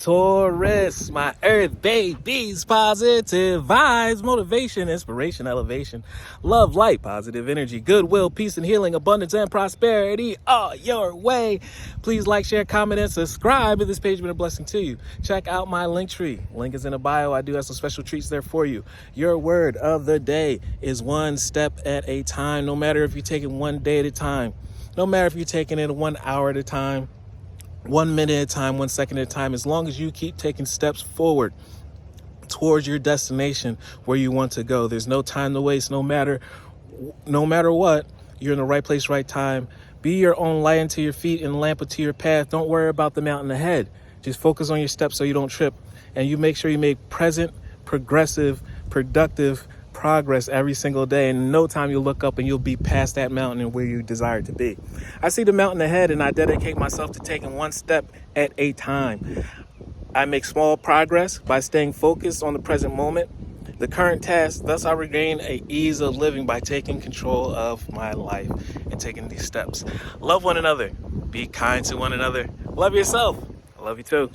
Taurus, my earth babies, positive vibes, motivation, inspiration, elevation, love, light, positive energy, goodwill, peace and healing, abundance and prosperity are your way. Please like, share, comment, and subscribe if this page has been a blessing to you. Check out my LinkTree. Link is in the bio. I do have some special treats there for you. Your word of the day is one step at a time. No matter if you're taking one day at a time, no matter if you're taking it 1 hour at a time, 1 minute at a time, 1 second at a time, as long as you keep taking steps forward towards your destination where you want to go. There's no time to waste. No matter what, you're in the right place, right time. Be your own light unto your feet and lamp unto your path. Don't worry about the mountain ahead. Just focus on your steps so you don't trip. And you make sure you make present, progressive, productive progress every single day. In no time you'll look up and you'll be past that mountain and where you desire to be. I see the mountain ahead and I dedicate myself to taking one step at a time. I make small progress by staying focused on the present moment, the current task. Thus I regain an ease of living by taking control of my life and taking these steps. Love one another. Be kind to one another. Love yourself. I love you too.